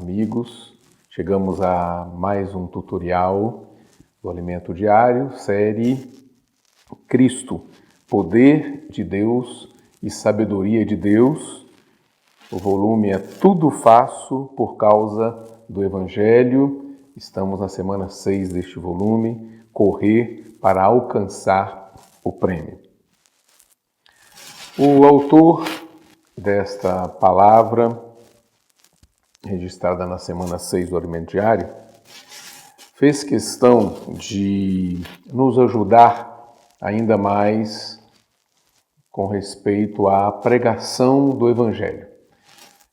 amigos. Chegamos a mais um tutorial do Alimento Diário, série Cristo, Poder de Deus e Sabedoria de Deus. O volume é Tudo Faço por causa do Evangelho. Estamos na semana 6 deste volume, Correr para alcançar o prêmio. O autor desta palavra, registrada na semana 6 do Alimento Diário, fez questão de nos ajudar ainda mais com respeito à pregação do Evangelho.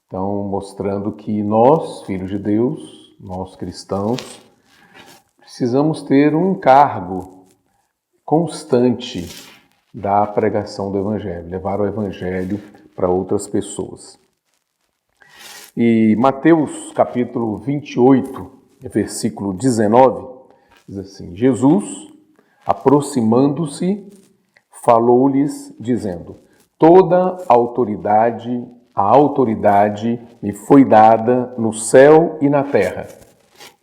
Então, mostrando que nós, filhos de Deus, nós cristãos, precisamos ter um encargo constante da pregação do Evangelho, levar o Evangelho para outras pessoas. E Mateus capítulo 28, versículo 19, diz assim: Jesus, aproximando-se, falou-lhes, dizendo: Toda a autoridade me foi dada no céu e na terra.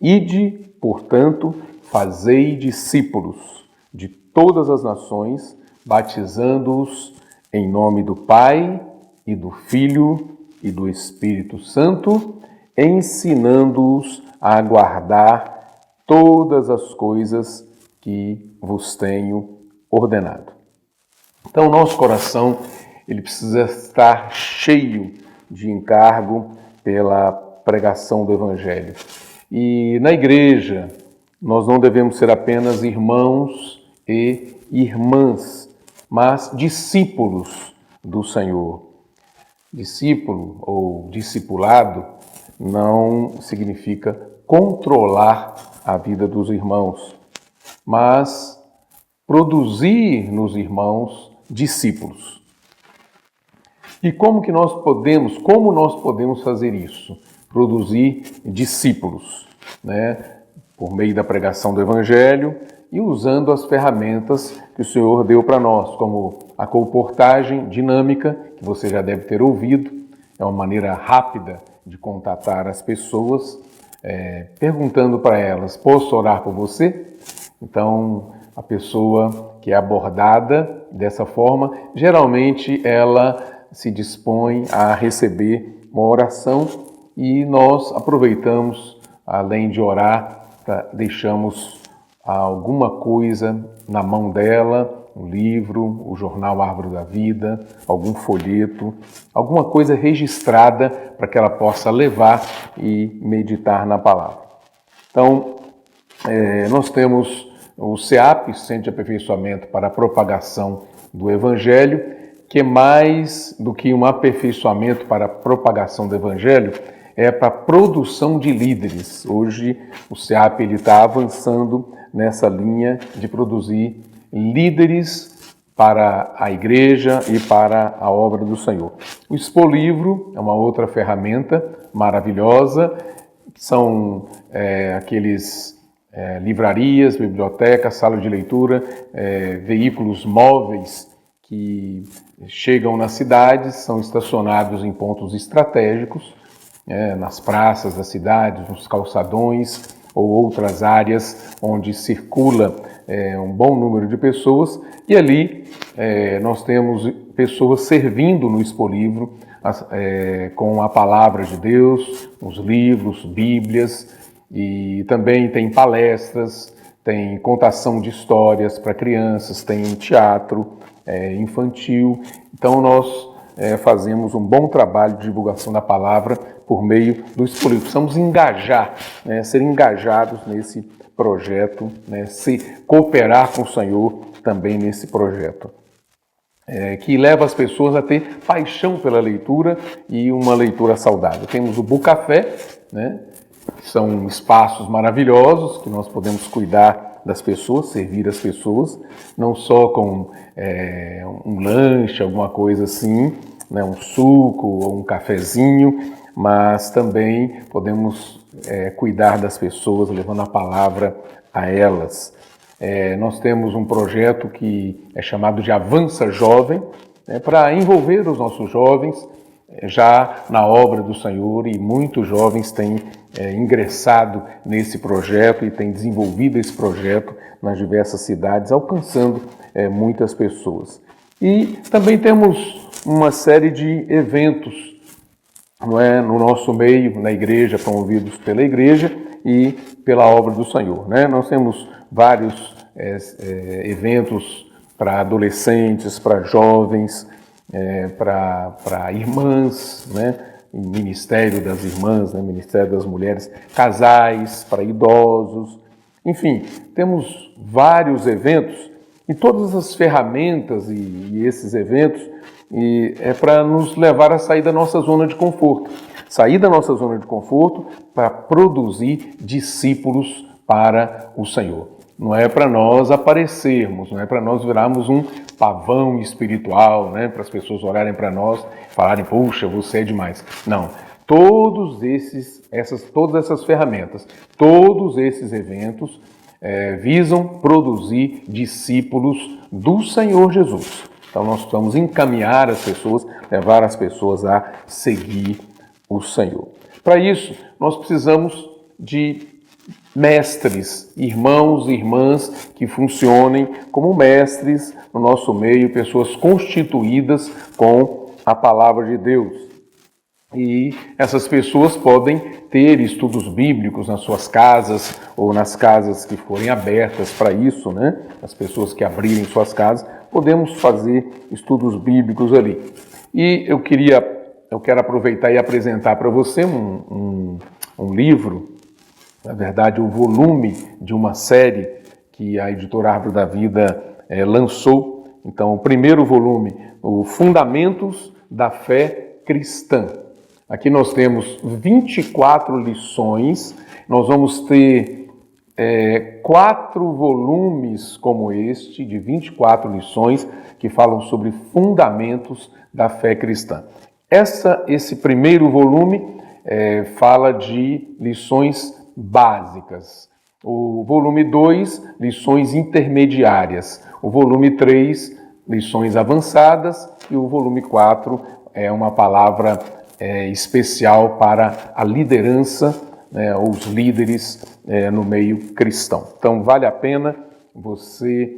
Ide, portanto, fazei discípulos de todas as nações, batizando-os em nome do Pai e do Filho e do Espírito Santo, ensinando-os a guardar todas as coisas que vos tenho ordenado. Então, nosso coração ele precisa estar cheio de encargo pela pregação do Evangelho. E na igreja, nós não devemos ser apenas irmãos e irmãs, mas discípulos do Senhor. Discípulo ou discipulado não significa controlar a vida dos irmãos, mas produzir nos irmãos discípulos. E como nós podemos fazer isso? Produzir discípulos, por meio da pregação do Evangelho e usando as ferramentas que o Senhor deu para nós, como a colportagem dinâmica, que você já deve ter ouvido. É uma maneira rápida de contatar as pessoas, perguntando para elas: posso orar por você? Então, a pessoa que é abordada dessa forma, geralmente ela se dispõe a receber uma oração e nós aproveitamos, além de orar, deixamos alguma coisa na mão dela, um livro, o jornal Árvore da Vida, algum folheto, alguma coisa registrada para que ela possa levar e meditar na palavra. Então, nós temos o CEAP, Centro de Aperfeiçoamento para a Propagação do Evangelho, que é mais do que um aperfeiçoamento para a propagação do Evangelho, é para a produção de líderes. Hoje o CEAP está avançando nessa linha de produzir líderes para a igreja e para a obra do Senhor. O Expolivro é uma outra ferramenta maravilhosa, são aqueles livrarias, bibliotecas, salas de leitura, veículos móveis que chegam nas cidades, são estacionados em pontos estratégicos, nas praças das cidades, nos calçadões ou outras áreas onde circula um bom número de pessoas, e ali nós temos pessoas servindo no Expolivro com a palavra de Deus, os livros, bíblias, e também tem palestras, tem contação de histórias para crianças, tem teatro infantil. Então nós fazemos um bom trabalho de divulgação da palavra por meio do Expolivro. Precisamos engajar, ser engajados nesse projeto, se cooperar com o Senhor também nesse projeto, que leva as pessoas a ter paixão pela leitura e uma leitura saudável. Temos o Bucafé, que são espaços maravilhosos que nós podemos cuidar das pessoas, servir as pessoas, não só com um lanche, alguma coisa assim, um suco ou um cafezinho, mas também podemos cuidar das pessoas, levando a palavra a elas. Nós temos um projeto que é chamado de Avança Jovem, para envolver os nossos jovens já na obra do Senhor, e muitos jovens têm ingressado nesse projeto e têm desenvolvido esse projeto nas diversas cidades, alcançando muitas pessoas. E também temos uma série de eventos, não é, no nosso meio, na igreja, promovidos pela igreja e pela obra do Senhor, né? Nós temos vários eventos para adolescentes, para jovens, para irmãs, né? Ministério das Irmãs, né? Ministério das Mulheres, casais, para idosos, enfim, temos vários eventos e todas as ferramentas e esses eventos é para nos levar a sair da nossa zona de conforto. Sair da nossa zona de conforto para produzir discípulos para o Senhor. Não é para nós aparecermos, não é para nós virarmos um pavão espiritual, né? Para as pessoas olharem para nós e falarem, puxa, você é demais. Não. Todas essas ferramentas, todos esses eventos visam produzir discípulos do Senhor Jesus. Então nós precisamos encaminhar as pessoas, levar as pessoas a seguir o Senhor. Para isso, nós precisamos de mestres, irmãos e irmãs que funcionem como mestres no nosso meio, pessoas constituídas com a palavra de Deus. E essas pessoas podem ter estudos bíblicos nas suas casas ou nas casas que forem abertas para isso, né? As pessoas que abrirem suas casas, podemos fazer estudos bíblicos ali. E eu quero aproveitar e apresentar para você um livro, na verdade, o volume de uma série que a editora Árvore da Vida lançou. Então, o primeiro volume, o Fundamentos da Fé Cristã. Aqui nós temos 24 lições, nós vamos ter 4 volumes como este, de 24 lições, que falam sobre fundamentos da fé cristã. Esse primeiro volume fala de lições básicas. O volume 2, lições intermediárias. O volume 3, lições avançadas. E o volume 4 é uma palavra especial para a liderança, ou os líderes no meio cristão. Então, vale a pena você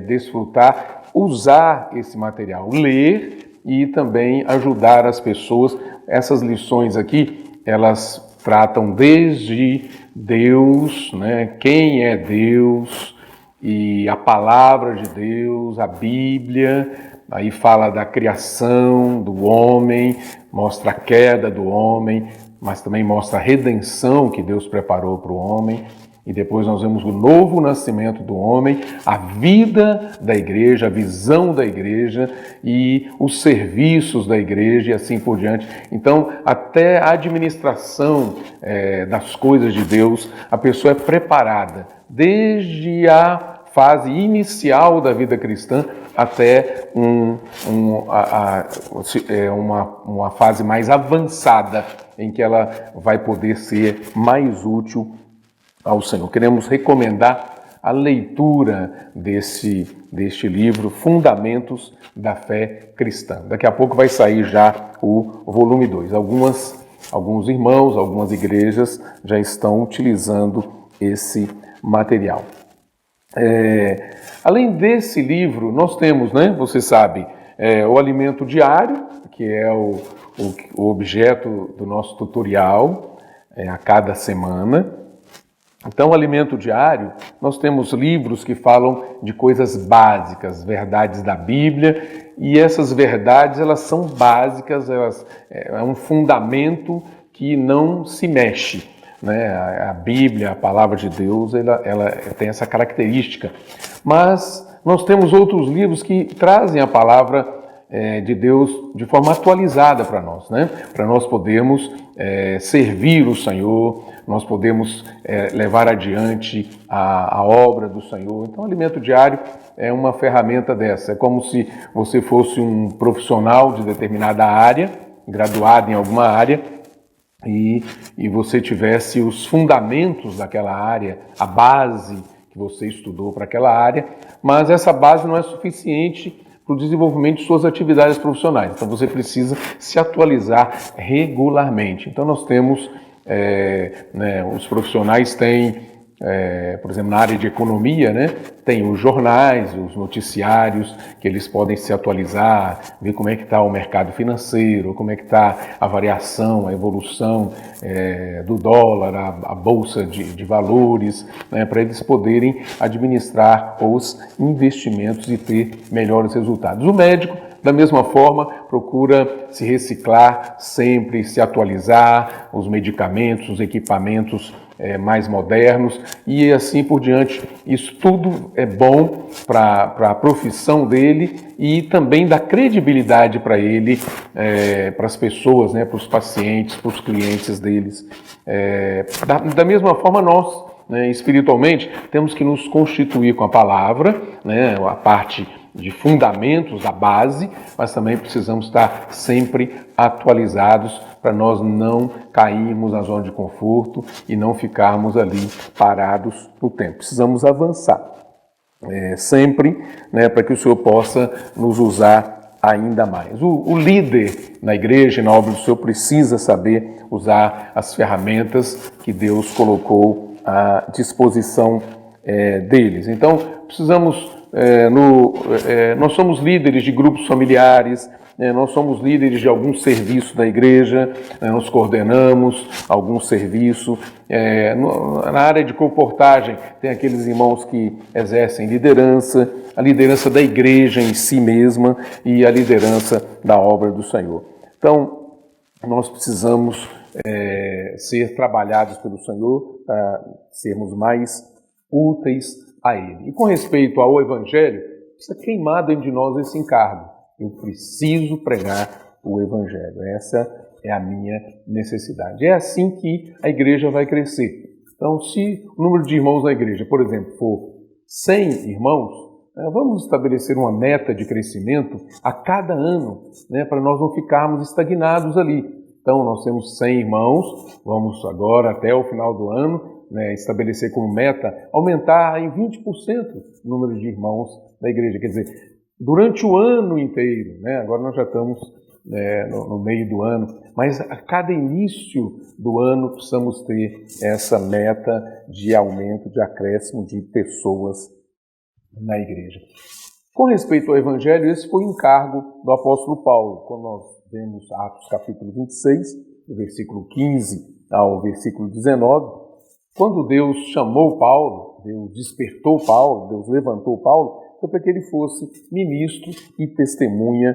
desfrutar, usar esse material, ler e também ajudar as pessoas. Essas lições aqui, elas tratam desde Deus, né? Quem é Deus e a palavra de Deus, a Bíblia. Aí fala da criação do homem, mostra a queda do homem, mas também mostra a redenção que Deus preparou para o homem. E depois nós vemos o novo nascimento do homem, a vida da igreja, a visão da igreja e os serviços da igreja e assim por diante. Então, até a administração das coisas de Deus, a pessoa é preparada desde a fase inicial da vida cristã até uma fase mais avançada em que ela vai poder ser mais útil ao Senhor. Queremos recomendar a leitura deste livro, Fundamentos da Fé Cristã. Daqui a pouco vai sair já o volume 2. Alguns irmãos, algumas igrejas já estão utilizando esse material. Além desse livro, nós temos, né, você sabe, o alimento diário, que é o objeto do nosso tutorial a cada semana. Então, o alimento diário, nós temos livros que falam de coisas básicas, verdades da Bíblia, e essas verdades, elas são básicas, é um fundamento que não se mexe, né? A Bíblia, a palavra de Deus, ela tem essa característica. Mas nós temos outros livros que trazem a palavra de Deus de forma atualizada para nós, né? Para nós podermos servir o Senhor, nós podemos levar adiante a obra do Senhor. Então, o alimento diário é uma ferramenta dessa. É como se você fosse um profissional de determinada área, graduado em alguma área, e você tivesse os fundamentos daquela área, a base que você estudou para aquela área, mas essa base não é suficiente para o desenvolvimento de suas atividades profissionais. Então você precisa se atualizar regularmente. Então nós temos, os profissionais têm, por exemplo, na área de economia, né, tem os jornais, os noticiários, que eles podem se atualizar, ver como é que está o mercado financeiro, como é que está a variação, a evolução do dólar, a bolsa de valores, né, para eles poderem administrar os investimentos e ter melhores resultados. O médico, da mesma forma, procura se reciclar sempre, se atualizar, os medicamentos, os equipamentos mais modernos e assim por diante. Isso tudo é bom para a profissão dele e também dá credibilidade para ele, para as pessoas, né, para os pacientes, para os clientes deles. Da mesma forma, nós, né, espiritualmente, temos que nos constituir com a palavra, né, a parte de fundamentos, da base, mas também precisamos estar sempre atualizados para nós não cairmos na zona de conforto e não ficarmos ali parados no tempo. Precisamos avançar sempre, né, para que o Senhor possa nos usar ainda mais. O líder na igreja, na obra do Senhor, precisa saber usar as ferramentas que Deus colocou à disposição deles. Então, precisamos nós somos líderes de grupos familiares, nós somos líderes de algum serviço da igreja, nós coordenamos algum serviço. Na área de comportagem, tem aqueles irmãos que exercem liderança, a liderança da igreja em si mesma e a liderança da obra do Senhor. Então, nós precisamos ser trabalhados pelo Senhor para sermos mais úteis a Ele. E com respeito ao Evangelho, precisa queimar dentro de nós esse encargo. Eu preciso pregar o Evangelho. Essa é a minha necessidade. É assim que a igreja vai crescer. Então, se o número de irmãos na igreja, por exemplo, for 100 irmãos, vamos estabelecer uma meta de crescimento a cada ano, né, para nós não ficarmos estagnados ali. Então, nós temos 100 irmãos, vamos agora até o final do ano, estabelecer como meta aumentar em 20% o número de irmãos da igreja. Quer dizer, durante o ano inteiro, né? Agora nós já estamos no meio do ano, mas a cada início do ano precisamos ter essa meta de aumento, de acréscimo de pessoas na igreja. Com respeito ao Evangelho, esse foi o encargo do apóstolo Paulo. Quando nós vemos Atos capítulo 26, do versículo 15 ao versículo 19, quando Deus chamou Paulo, Deus despertou Paulo, Deus levantou Paulo, foi para que ele fosse ministro e testemunha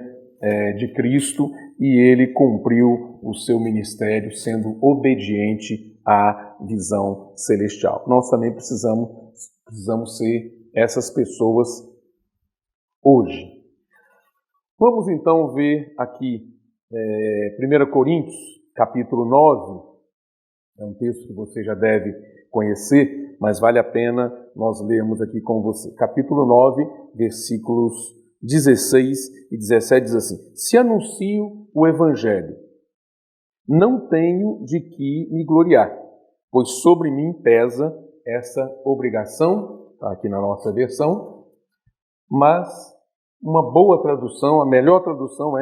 de Cristo, e ele cumpriu o seu ministério sendo obediente à visão celestial. Nós também precisamos ser essas pessoas hoje. Vamos então ver aqui 1 Coríntios, capítulo 9, é um texto que você já deve conhecer, mas vale a pena nós lermos aqui com você. Capítulo 9, versículos 16 e 17 diz assim: Se anuncio o Evangelho, não tenho de que me gloriar, pois sobre mim pesa essa obrigação, está aqui na nossa versão, mas uma boa tradução, a melhor tradução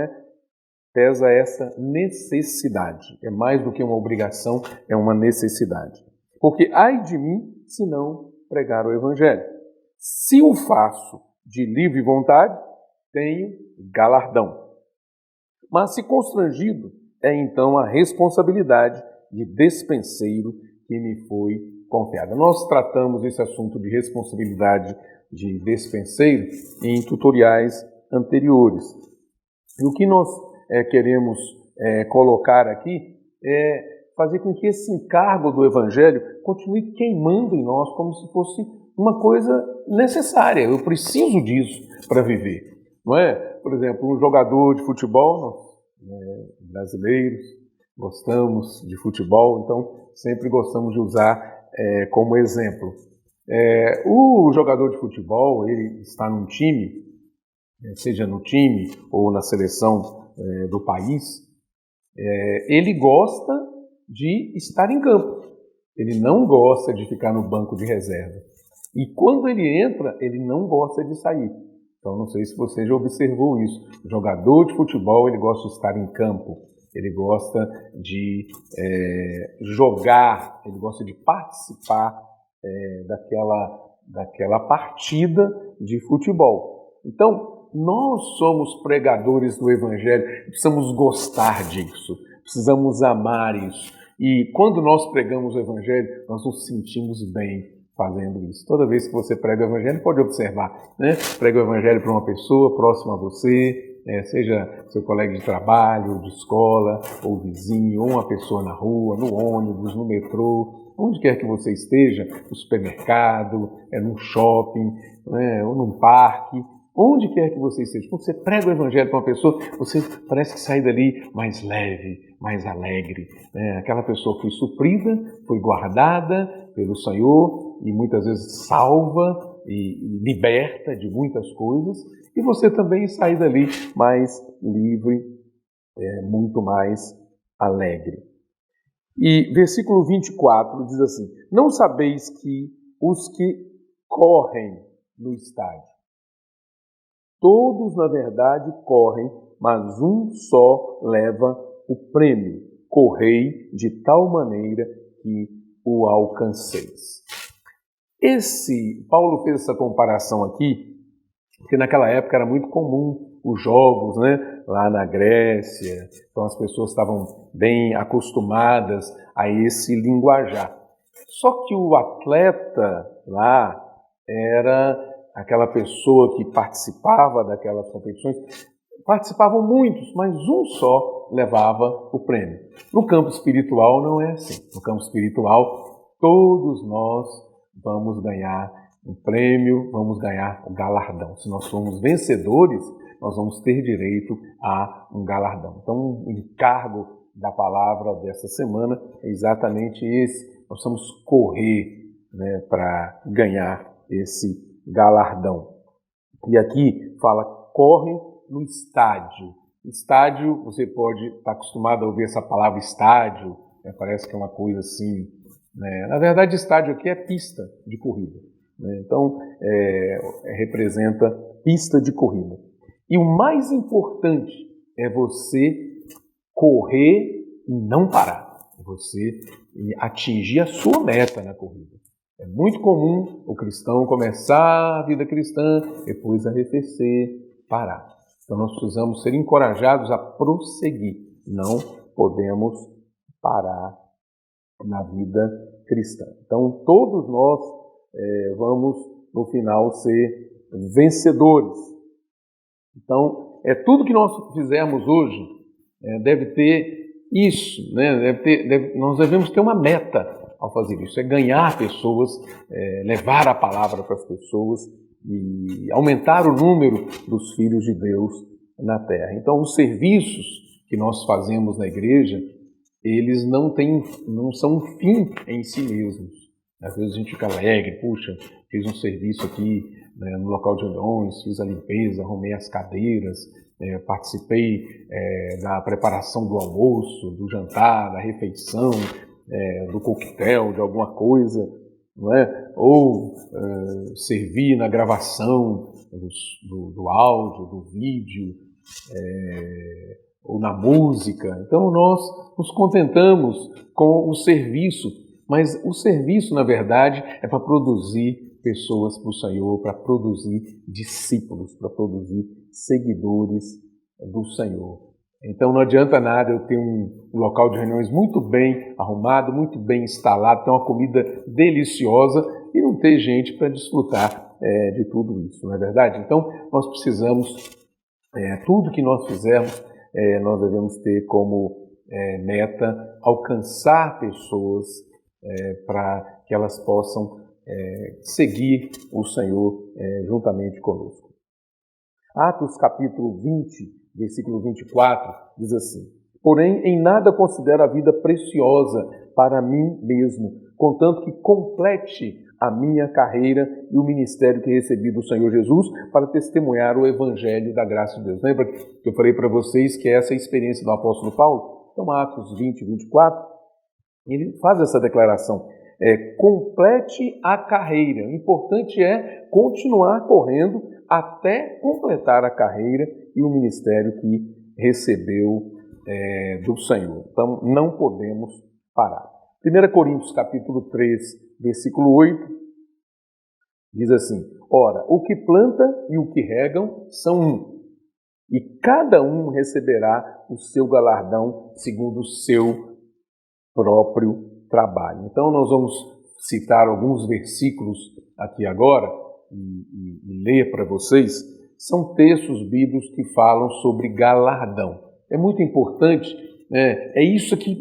pesa essa necessidade. É mais do que uma obrigação, é uma necessidade. Porque ai de mim se não pregar o Evangelho. Se o faço de livre vontade, tenho galardão. Mas se constrangido, é então a responsabilidade de despenseiro que me foi confiada. Nós tratamos esse assunto de responsabilidade de despenseiro em tutoriais anteriores. E o que nós queremos colocar aqui é fazer com que esse encargo do Evangelho continue queimando em nós como se fosse uma coisa necessária. Eu preciso disso para viver, não é? Por exemplo, um jogador de futebol, nós brasileiros gostamos de futebol, então sempre gostamos de usar como exemplo. O jogador de futebol, ele está num time, seja no time ou na seleção do país, ele gosta de estar em campo. Ele não gosta de ficar no banco de reserva. E quando ele entra, ele não gosta de sair. Então, não sei se você já observou isso. O jogador de futebol, ele gosta de estar em campo, ele gosta de jogar, ele gosta de participar daquela partida de futebol. Então, nós somos pregadores do Evangelho, precisamos gostar disso, precisamos amar isso. E quando nós pregamos o Evangelho, nós nos sentimos bem fazendo isso. Toda vez que você prega o Evangelho, pode observar, né? Prega o Evangelho para uma pessoa próxima a você, seja seu colega de trabalho, de escola, ou vizinho, ou uma pessoa na rua, no ônibus, no metrô, onde quer que você esteja, no supermercado, num shopping, ou num parque, onde quer que você esteja. Quando você prega o Evangelho para uma pessoa, você parece que sai dali mais leve, mais alegre. Aquela pessoa foi suprida, foi guardada pelo Senhor e muitas vezes salva e liberta de muitas coisas. E você também sai dali mais livre, muito mais alegre. E versículo 24 diz assim: não sabeis que os que correm no estádio, todos na verdade correm, mas um só leva o prêmio. Correi de tal maneira que o alcanceis. Paulo fez essa comparação aqui, porque naquela época era muito comum os jogos, lá na Grécia. Então as pessoas estavam bem acostumadas a esse linguajar. Só que o atleta lá era aquela pessoa que participava daquelas competições. Participavam muitos, mas um só levava o prêmio. No campo espiritual não é assim. No campo espiritual, todos nós vamos ganhar um prêmio, vamos ganhar um galardão. Se nós formos vencedores, nós vamos ter direito a um galardão. Então, o encargo da palavra dessa semana é exatamente esse. Nós vamos correr para ganhar esse galardão. E aqui fala, corre no estádio. Estádio, você pode estar acostumado a ouvir essa palavra estádio, parece que é uma coisa assim. Na verdade, estádio aqui é pista de corrida. Então, representa pista de corrida. E o mais importante é você correr e não parar. Você atingir a sua meta na corrida. É muito comum o cristão começar a vida cristã, depois arrefecer, parar. Então nós precisamos ser encorajados a prosseguir. Não podemos parar na vida cristã. Então todos nós vamos no final ser vencedores. Então tudo que nós fizermos hoje deve ter isso, nós devemos ter uma meta ao fazer isso, ganhar pessoas, levar a palavra para as pessoas e aumentar o número dos filhos de Deus na terra. Então, os serviços que nós fazemos na igreja, eles não são um fim em si mesmos. Às vezes a gente fica alegre, puxa, fiz um serviço aqui no local de reuniões, fiz a limpeza, arrumei as cadeiras, participei da preparação do almoço, do jantar, da refeição, do coquetel, de alguma coisa, ou servir na gravação do áudio, do vídeo, ou na música. Então nós nos contentamos com o serviço, mas o serviço, na verdade, é para produzir pessoas para o Senhor, para produzir discípulos, para produzir seguidores do Senhor. Então não adianta nada eu ter um local de reuniões muito bem arrumado, muito bem instalado, ter uma comida deliciosa e não ter gente para desfrutar de tudo isso, não é verdade? Então nós precisamos, tudo que nós fizermos, nós devemos ter como meta alcançar pessoas para que elas possam seguir o Senhor juntamente conosco. Atos capítulo 20, versículo 24, diz assim: porém, em nada considero a vida preciosa para mim mesmo, contanto que complete a minha carreira e o ministério que recebi do Senhor Jesus para testemunhar o evangelho da graça de Deus. Lembra que eu falei para vocês que essa é a experiência do apóstolo Paulo? Então, Atos 20, 24, ele faz essa declaração. Complete a carreira. O importante é continuar correndo até completar a carreira e o ministério que recebeu do Senhor. Então, não podemos parar. 1 Coríntios capítulo 3, versículo 8, diz assim: ora, o que planta e o que regam são um, e cada um receberá o seu galardão segundo o seu próprio trabalho. Então, nós vamos citar alguns versículos aqui agora e ler para vocês. São textos bíblicos que falam sobre galardão. É muito importante, né? É isso que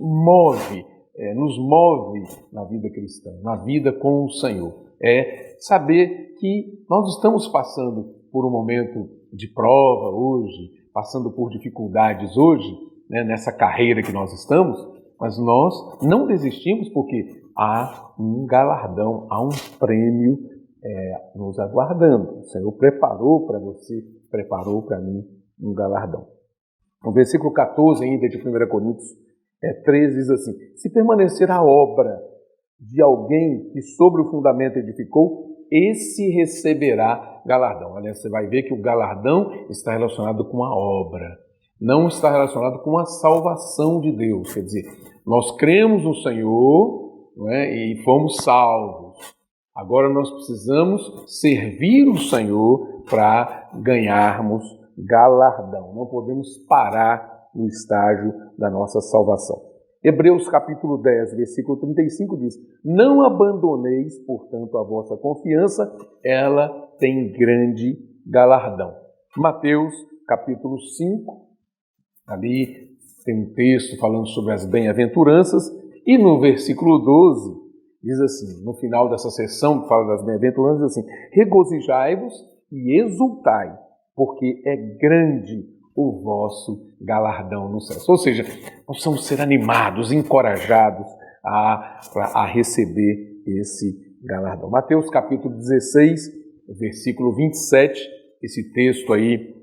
nos move na vida cristã, na vida com o Senhor. É saber que nós estamos passando por um momento de prova hoje, passando por dificuldades hoje, né, nessa carreira que nós estamos, mas nós não desistimos porque há um galardão, há um prêmio nos aguardando. O Senhor preparou para você, preparou para mim um galardão. No versículo 14 ainda de 1 Coríntios 13 diz assim: se permanecer a obra de alguém que sobre o fundamento edificou, esse receberá galardão. Olha, você vai ver que o galardão está relacionado com a obra, não está relacionado com a salvação de Deus. Quer dizer, nós cremos no Senhor, não é, e fomos salvos. Agora nós precisamos servir o Senhor para ganharmos galardão. Não podemos parar no estágio da nossa salvação. Hebreus capítulo 10, versículo 35 diz: não abandoneis, portanto, a vossa confiança, ela tem grande galardão. Mateus capítulo 5, ali tem um texto falando sobre as bem-aventuranças, e no versículo 12 diz assim, no final dessa sessão que fala das bem-aventuranças, diz assim: regozijai-vos e exultai, porque é grande o vosso galardão no céu. Ou seja, nós precisamos ser animados, encorajados a receber esse galardão. Mateus capítulo 16, versículo 27, esse texto aí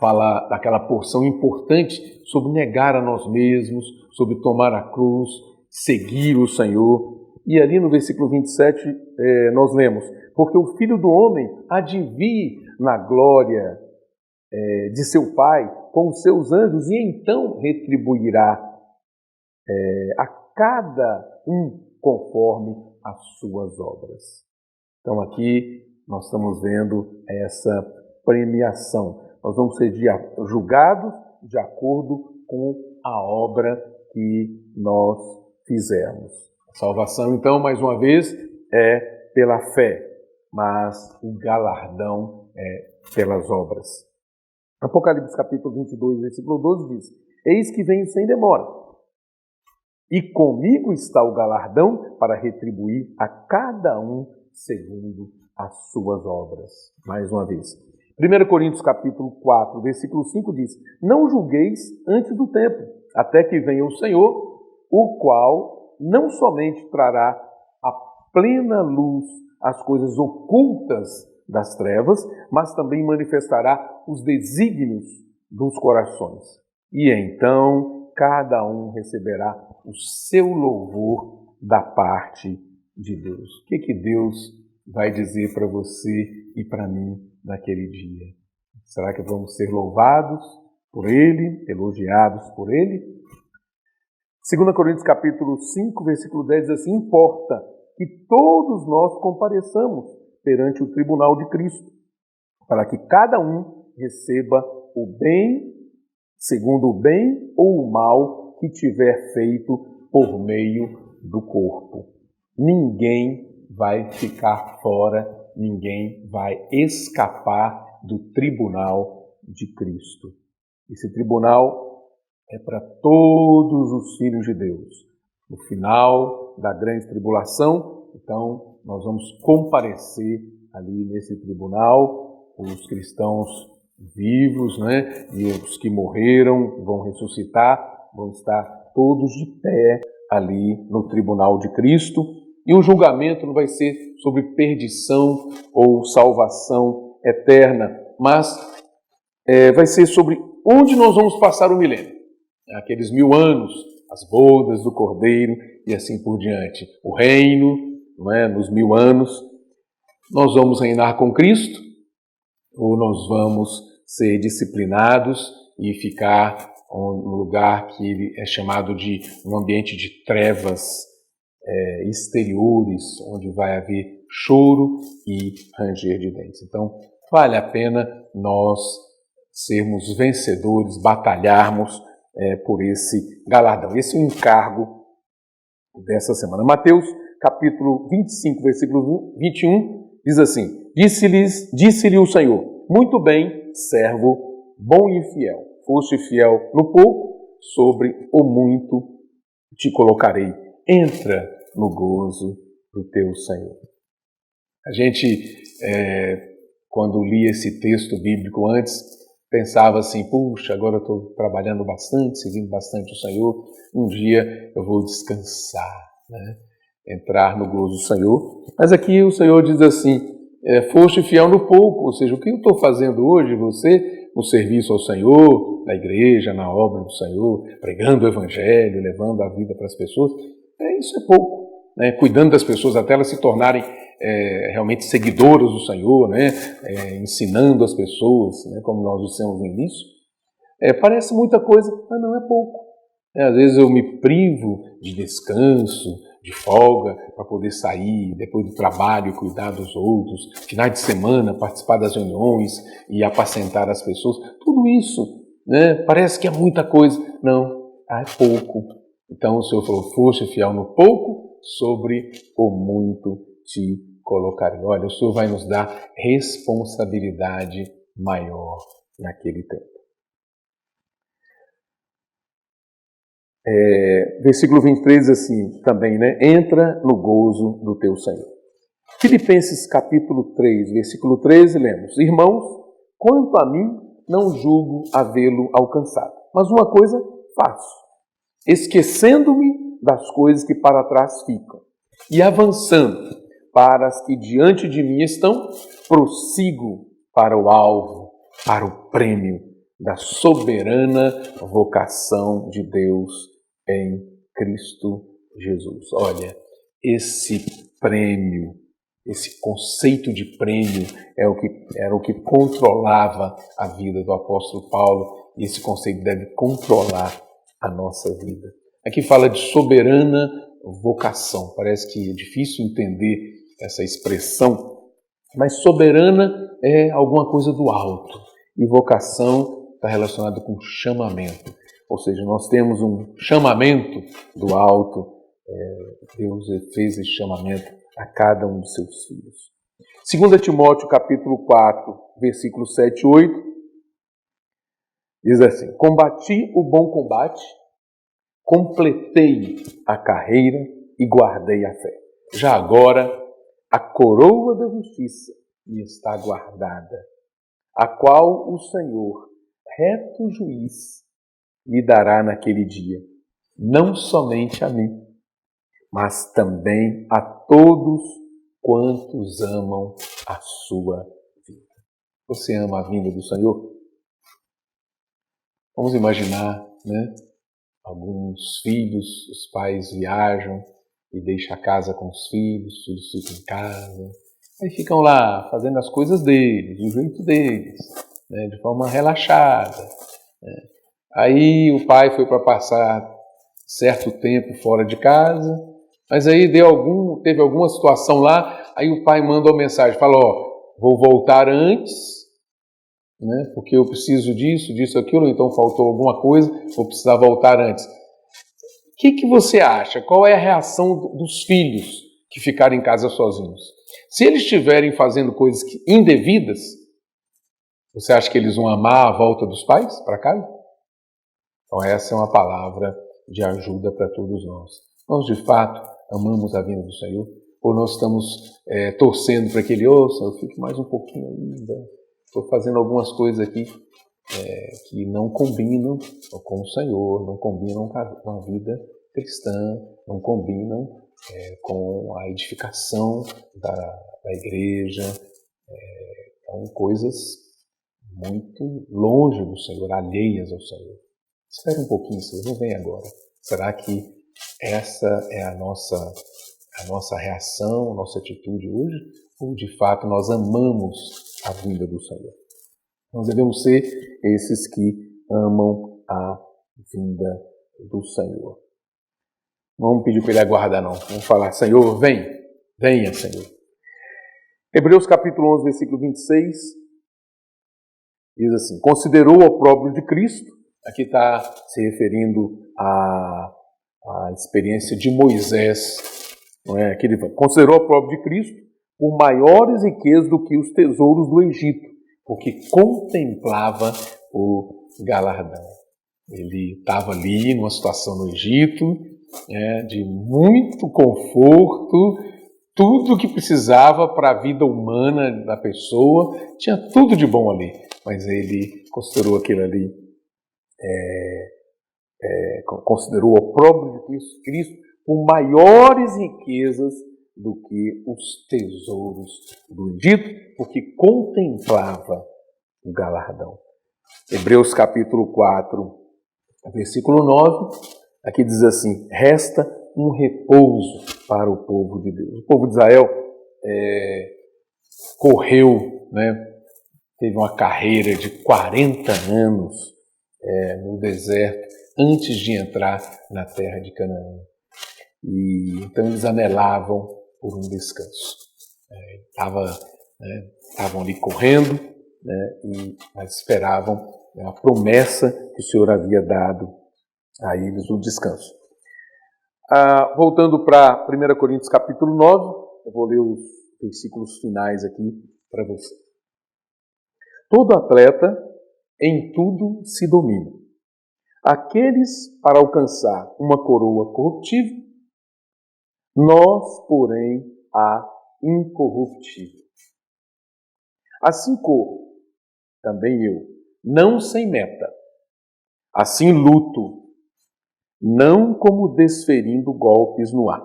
fala daquela porção importante sobre negar a nós mesmos, sobre tomar a cruz, seguir o Senhor. E ali no versículo 27 nós lemos: porque o Filho do Homem há de vir na glória de seu Pai com os seus anjos, e então retribuirá a cada um conforme as suas obras. Então aqui nós estamos vendo essa premiação. Nós vamos ser julgados de acordo com a obra que nós fizermos. A salvação, então, mais uma vez, é pela fé, mas o galardão é pelas obras. Apocalipse capítulo 22, versículo 12 diz: eis que venho sem demora, e comigo está o galardão para retribuir a cada um segundo as suas obras. Mais uma vez. 1 Coríntios capítulo 4, versículo 5 diz: não julgueis antes do tempo, até que venha o Senhor, o qual não somente trará a plena luz as coisas ocultas das trevas, mas também manifestará os desígnios dos corações. E então cada um receberá o seu louvor da parte de Deus. O que Deus vai dizer para você e para mim naquele dia? Será que vamos ser louvados por Ele, elogiados por Ele? 2 Coríntios capítulo 5, versículo 10 diz assim: importa que todos nós compareçamos perante o tribunal de Cristo, para que cada um receba o bem, segundo o bem ou o mal que tiver feito por meio do corpo. Ninguém vai ficar fora, ninguém vai escapar do tribunal de Cristo. Esse tribunal é para todos os filhos de Deus. No final da grande tribulação, então, nós vamos comparecer ali nesse tribunal, os cristãos vivos, né? E os que morreram vão ressuscitar, vão estar todos de pé ali no tribunal de Cristo. E o julgamento não vai ser sobre perdição ou salvação eterna, mas vai ser sobre onde nós vamos passar o milênio. Aqueles 1000 anos, as bodas do Cordeiro e assim por diante. O reino, não é? Nos 1000 anos, nós vamos reinar com Cristo. ou nós vamos ser disciplinados e ficar no lugar que é chamado de um ambiente de trevas exteriores, onde vai haver choro e ranger de dentes. Então, vale a pena nós sermos vencedores, batalharmos por esse galardão. Esse é o encargo dessa semana. Mateus, capítulo 25, versículo 21, diz assim: Disse-lhe o Senhor: muito bem, servo bom e fiel. Foste fiel no pouco, sobre o muito te colocarei. Entra no gozo do teu Senhor. A gente, quando lia esse texto bíblico antes, pensava assim: puxa, agora eu estou trabalhando bastante, seguindo bastante o Senhor, um dia eu vou descansar, né? Entrar no gozo do Senhor. Mas aqui o Senhor diz assim: foste fiel no pouco, ou seja, o que eu estou fazendo hoje, você, no serviço ao Senhor, na igreja, na obra do Senhor, pregando o Evangelho, levando a vida para as pessoas, isso é pouco, né? Cuidando das pessoas até elas se tornarem realmente seguidoras do Senhor, né? Ensinando as pessoas, né? Como nós dissemos no início, parece muita coisa, mas não é pouco. Às vezes eu me privo de descanso, de folga, para poder sair depois do trabalho e cuidar dos outros, finais de semana, participar das reuniões e apacentar as pessoas. Tudo isso, né, parece que é muita coisa. Não, é pouco. Então o Senhor falou: foste fiel no pouco, sobre o muito te colocarei. Olha, o Senhor vai nos dar responsabilidade maior naquele tempo. Versículo 23 diz assim também, né? Entra no gozo do teu Senhor. Filipenses capítulo 3, versículo 13, lemos: Irmãos, quanto a mim, não julgo havê-lo alcançado, mas uma coisa faço, esquecendo-me das coisas que para trás ficam e avançando para as que diante de mim estão, prossigo para o alvo, para o prêmio da soberana vocação de Deus em Cristo Jesus. Olha, esse prêmio, esse conceito de prêmio era o que controlava a vida do apóstolo Paulo, e esse conceito deve controlar a nossa vida. Aqui fala de soberana vocação. Parece que é difícil entender essa expressão, mas soberana é alguma coisa do alto, e vocação está relacionado com chamamento. Ou seja, nós temos um chamamento do alto. Deus fez esse chamamento a cada um de seus filhos. 2 Timóteo capítulo 4, versículos 7 e 8, diz assim: Combati o bom combate, completei a carreira e guardei a fé. Já agora, a coroa da justiça me está guardada, a qual o Senhor, reto juiz, me dará naquele dia, não somente a mim, mas também a todos quantos amam a sua vida. Você ama a vinda do Senhor? Vamos imaginar, né? Alguns filhos, os pais viajam e deixam a casa com os filhos ficam em casa, aí ficam lá fazendo as coisas deles, do jeito deles, né? De forma relaxada, né? Aí o pai foi para passar certo tempo fora de casa, mas aí teve alguma situação lá, aí o pai manda uma mensagem, fala: vou voltar antes, né, porque eu preciso disso, aquilo, então faltou alguma coisa, vou precisar voltar antes. O que você acha? Qual é a reação dos filhos que ficaram em casa sozinhos? Se eles estiverem fazendo coisas indevidas, você acha que eles vão amar a volta dos pais para casa? Então essa é uma palavra de ajuda para todos nós. Nós de fato amamos a vinda do Senhor? Ou nós estamos torcendo para que Ele, Senhor, fique mais um pouquinho ainda? Estou fazendo algumas coisas aqui que não combinam com o Senhor, não combinam com a vida cristã, não combinam com a edificação da igreja. São coisas muito longe do Senhor, alheias ao Senhor. Espera um pouquinho, Senhor, não vem agora. Será que essa é a nossa reação, a nossa atitude hoje? Ou de fato nós amamos a vinda do Senhor? Nós devemos ser esses que amam a vinda do Senhor. Não vamos pedir para ele aguardar, não. Vamos falar, Senhor, venha, Senhor. Hebreus capítulo 11, versículo 26, diz assim: considerou o opróbrio de Cristo. Aqui está se referindo à experiência de Moisés. Não é? Aqui ele fala, considerou o opróbrio de Cristo por maiores riquezas do que os tesouros do Egito, porque contemplava o galardão. Ele estava ali numa situação no Egito, de muito conforto, tudo que precisava para a vida humana da pessoa, tinha tudo de bom ali, mas ele considerou aquilo ali, considerou o opróbrio de Cristo por maiores riquezas do que os tesouros do Egito, porque contemplava o galardão. Hebreus capítulo 4, versículo 9, aqui diz assim: resta um repouso para o povo de Deus. O povo de Israel correu, teve uma carreira de 40 anos no deserto antes de entrar na terra de Canaã. E então eles anelavam por um descanso. Estavam ali correndo, mas esperavam a promessa que o Senhor havia dado a eles, o descanso. Voltando para 1 Coríntios capítulo 9, eu vou ler os versículos finais aqui para você. Todo atleta em tudo se domina. Aqueles para alcançar uma coroa corruptível, nós, porém, a incorruptível. Assim corro, também eu, não sem meta. Assim luto, não como desferindo golpes no ar.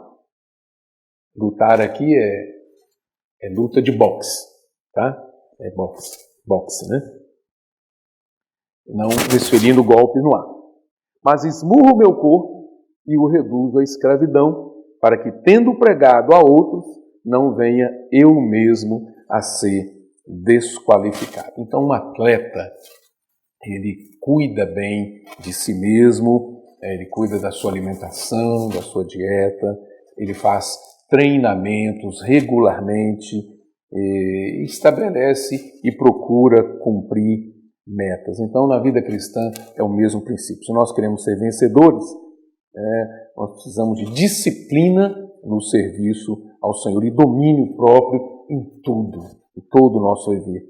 Lutar aqui é luta de boxe, tá? É boxe, né? Não desferindo golpes no ar. Mas esmurro o meu corpo e o reduzo à escravidão, para que, tendo pregado a outros, não venha eu mesmo a ser desqualificado. Então, um atleta, ele cuida bem de si mesmo, ele cuida da sua alimentação, da sua dieta, ele faz treinamentos regularmente, estabelece e procura cumprir metas. Então, na vida cristã é o mesmo princípio. Se nós queremos ser vencedores, nós precisamos de disciplina no serviço ao Senhor e domínio próprio em tudo, em todo o nosso viver.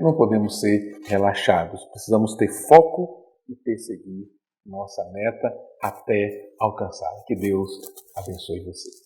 Não podemos ser relaxados, precisamos ter foco e perseguir nossa meta até alcançá-la. Que Deus abençoe você.